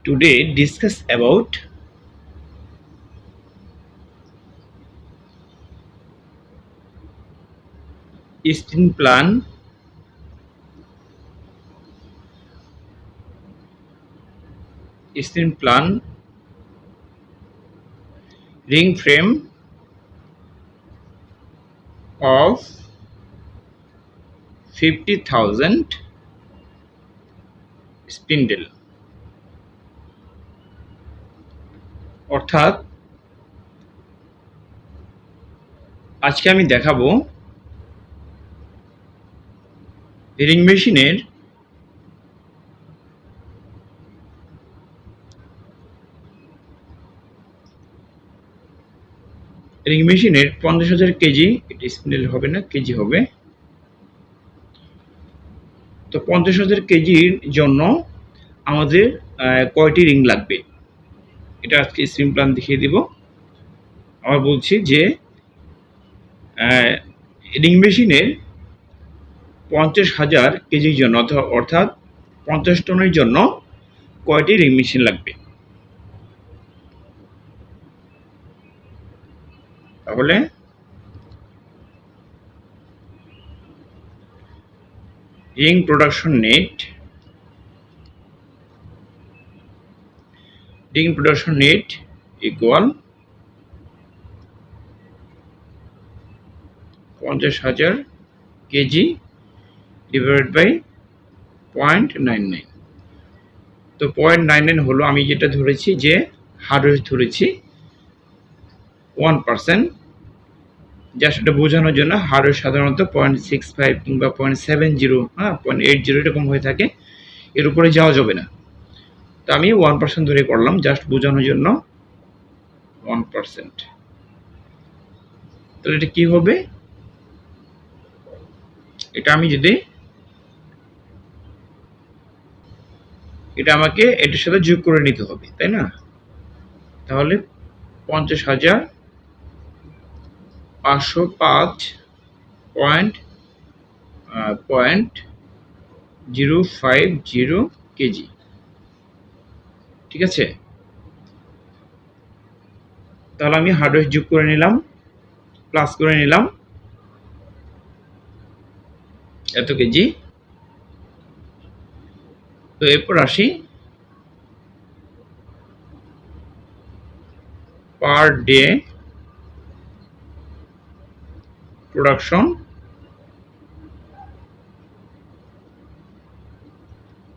Today discuss about spin plan, ring frame of 50,000 spindle। অর্থাৎ আজকে আমি দেখাবো রিং মেশিনের রিং মেশিনের 50,000 কেজি, এটা স্পিন্ডেল হবে না, কেজি হবে। তো 50,000 কেজির জন্য আমাদের কয়টি রিং লাগবে, এটা আজকে স্পিন প্ল্যান দেখিয়ে দিব। আবার বলছি যে রিং মেশিনের 50,000 কেজির জন্য অর্থাৎ 50 টনের জন্য কয়টি রিং মেশিন লাগবে। তাহলে ring production net equal 50,000 KG divided by 0.99। তো 0.99 হলো, আমি যেটা ধরেছি যে হার্ডওয়্যার ধরেছি 1%, জাস্ট এটা বোঝানোর জন্য। হার্ডওয়্যার সাধারণত 0.65 কিংবা 0.70, 0.80 এরকম হয়ে থাকে, এর উপরে যাওয়া যাবে না। তো আমি 1% ধরে করলাম, জাস্ট বোঝানোর জন্য 1%। তাহলে এটা কি হবে, এটা আমি যদি এটা আমাকে এটার সাথে যোগ করে নিতে হবে, তাই না? তাহলে 50,505.050 কেজি, ঠিক আছে। তাহলে আমি হার্ডওয়্যার যোগ করে নিলাম, প্লাস করে নিলাম এত কেজি। তো এরপর আসি পার ডে প্রোডাকশন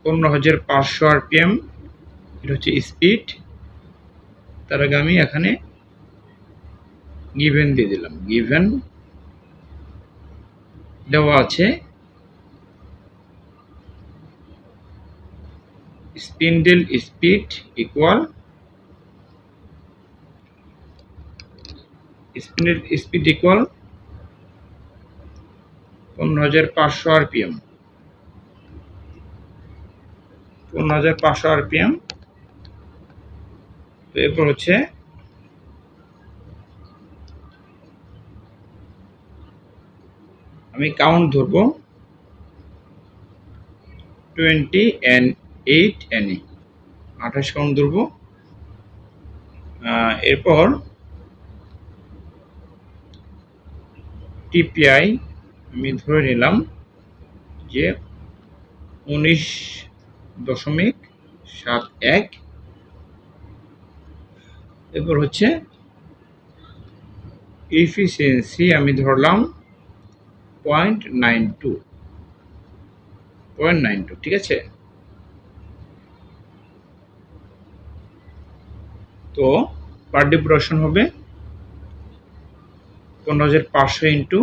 15,500 আরপিএম, এটা হচ্ছে স্পিড। তার আগে আমি এখানে গিভেন দিয়ে দিলাম, গিভেন দেওয়া আছে spindle speed equal spindle speed equal 15,500 RPM, 15,500 RPM. তো এরপর হচ্ছে আমি কাউন্ট ধরবো 28 NE, 28 কাউন্ট ধরবো। এরপর টিপিআই আমি ধরে নিলাম যে 19.71। এরপর হচ্ছে এফিসিয়েন্সি আমি ধরলাম 0.92, ঠিক আছে। তো পার ডে প্রোডাকশন হবে 15,500 ইন্টু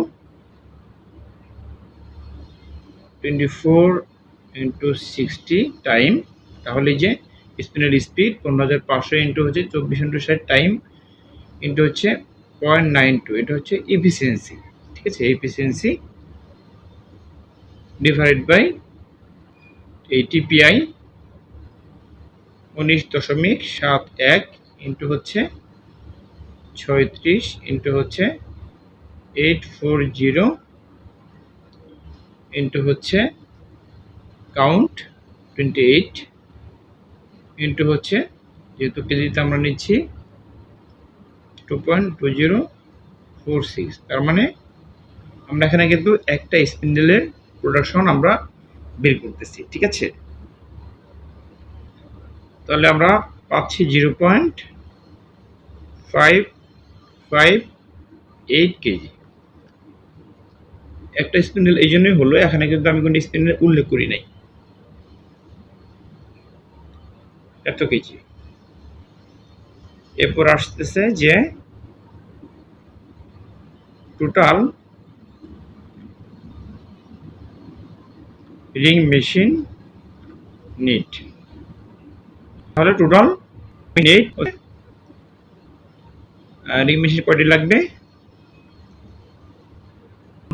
24 ইন্টু 60 টাইম। তাহলে যে স্পিনের স্পিড 15,500 ইন্টু হচ্ছে 24 ইন্টু 60 টাইম ইন্টু হচ্ছে 0.92, এটা হচ্ছে এফিসিয়েন্সি, ঠিক আছে। এফিসিয়েন্সি ডিভাইড বাই এই টিপিআই 19.71 ইন্টু হচ্ছে 36 ইন্টু হচ্ছে 840 ইন্টু হচ্ছে কাউন্ট 28। ইন্টু হচ্ছে, যেহেতু কেজিতে আমরা নিচ্ছি 2.2046, তার মানে আমরা এখানে কিন্তু একটা স্পিন্ডেলের প্রোডাকশন আমরা বের করতেছি। ঠিক আছে, তাহলে আমরা পাচ্ছি 0.558 কেজি। একটা স্পিন্ডেল এই জন্যই হলো, এখানে কিন্তু আমি কোনো স্পিন্ডেল উল্লেখ করি নাই, এত কেজি। এরপর আসতেছে যে টোটাল রিং মেশিন নিট, তাহলে টোটাল নিট রিং মেশিন কয়টি লাগবে?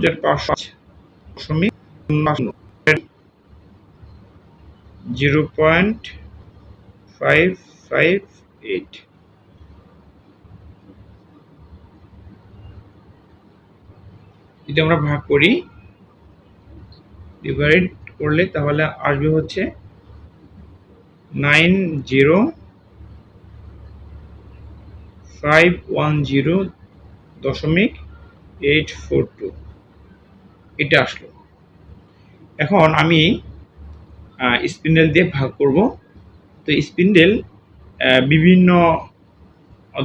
0.558। যদি আমরা ভাগ করি, ডিভাইড করলে তাহলে আসবে হচ্ছে 90510.842, এটা আসলো। এখন আমি স্পিন্ডেল দিয়ে ভাগ করব। তো স্পিন্ডেল বিভিন্ন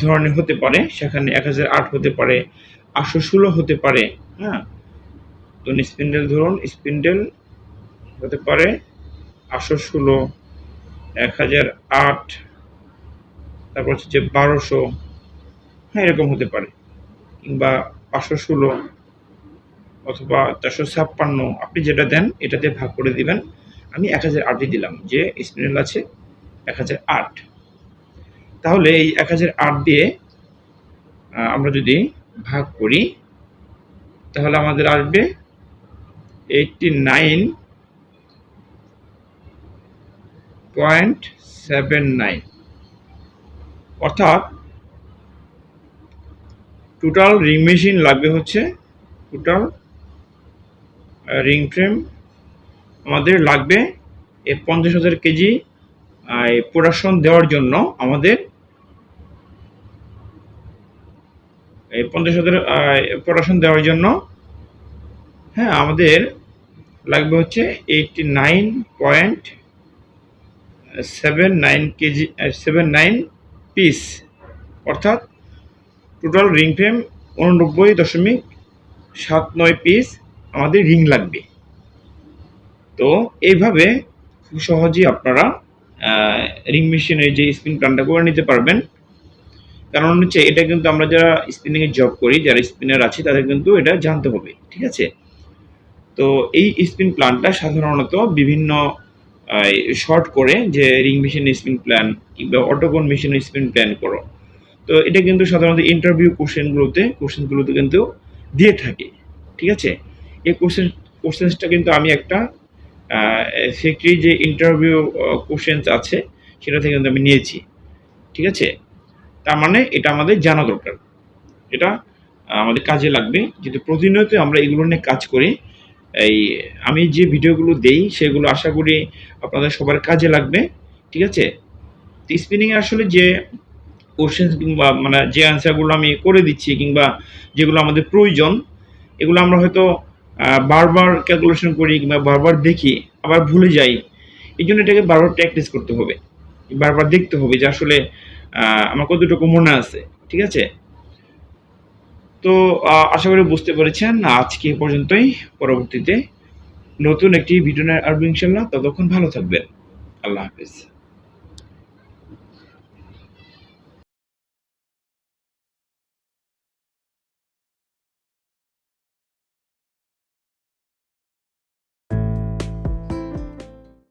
ধরনের হতে পারে, সেখানে 1008 হতে পারে, 816 হতে পারে। হ্যাঁ, তো স্পিন্ডেল ধরুন, স্পিন্ডেল হতে পারে 816, 1008, তারপর হচ্ছে যে 1200, হ্যাঁ এরকম হতে পারে, কিংবা 516 অথবা 456। আপনি যেটা দেন এটাতে ভাগ করে দিবেন। আমি 1008ই দিলাম, যে স্পিন্ডেল আছে 1008। তাহলে এই 1008 দিয়ে আমরা যদি ভাগ করি, তাহলে আমাদের আসবে 89.79। অর্থাৎ টোটাল রিং মেশিন লাগবে হচ্ছে, টোটাল রিং ফ্রেম আমাদের লাগবে এই 50,000 কেজি প্রোডাকশন দেওয়ার জন্য। আমাদের এই 50,000 প্রোডাকশন দেওয়ার জন্য, হ্যাঁ, আমাদের লাগবে হচ্ছে 89.79 কেজি, 79 পিস। অর্থাৎ টোটাল রিং ফ্রেম 89.79 পিস আমাদের রিং লাগবে। তো এইভাবে খুব সহজেই আপনারা রিং মেশিনের যে স্পিন প্ল্যানটা করে নিতে পারবেন। কারণ হচ্ছে এটা কিন্তু আমরা যারা স্পিনিংয়ে জব করি, যারা স্পিনার আছে, তাদের কিন্তু এটা জানতে হবে। ঠিক আছে, তো এই স্পিন প্ল্যানটা সাধারণত বিভিন্ন শর্ট করে, যে রিং মেশিনের স্পিন প্ল্যান কিংবা অটোকন মেশিনের স্পিন প্ল্যান করো, তো এটা কিন্তু সাধারণত ইন্টারভিউ কোশ্চেনগুলোতে কিন্তু দিয়ে থাকে। ঠিক আছে, এই কোশ্চেনটা কিন্তু আমি একটা ফ্যাক্টরি যে ইন্টারভিউ কোশ্চেন আছে সেটা থেকে কিন্তু আমি নিয়েছি। ঠিক আছে, তার মানে এটা আমাদের জানা দরকার, এটা আমাদের কাজে লাগবে। যদি প্রতিনিয়ত আমরা এগুলো নিয়ে কাজ করি, এই আমি যে ভিডিওগুলো দেই সেগুলো আশা করি আপনাদের সবার কাজে লাগবে। ঠিক আছে, তো স্পিনিংয়ে আসলে যে কোশ্চেন কিংবা মানে যে অ্যান্সারগুলো আমি করে দিচ্ছি, কিংবা যেগুলো আমাদের প্রয়োজন, এগুলো আমরা হয়তো বারবার ক্যালকুলেশন করি কিংবা বারবার দেখি, আবার ভুলে যাই। এই জন্য এটাকে বারবার প্র্যাকটিস করতে হবে, বারবার দেখতে হবে যে আসলে আমার কতটুকু মনে আছে। ঠিক আছে, তো আশা করি বুঝতে পেরেছেন। আজকে এ পর্যন্তই, পরবর্তীতে নতুন একটি ভিডিও নিয়ে আসবো ইনশাল্লাহ। ততক্ষণ ভালো থাকবেন, আল্লাহ হাফেজ।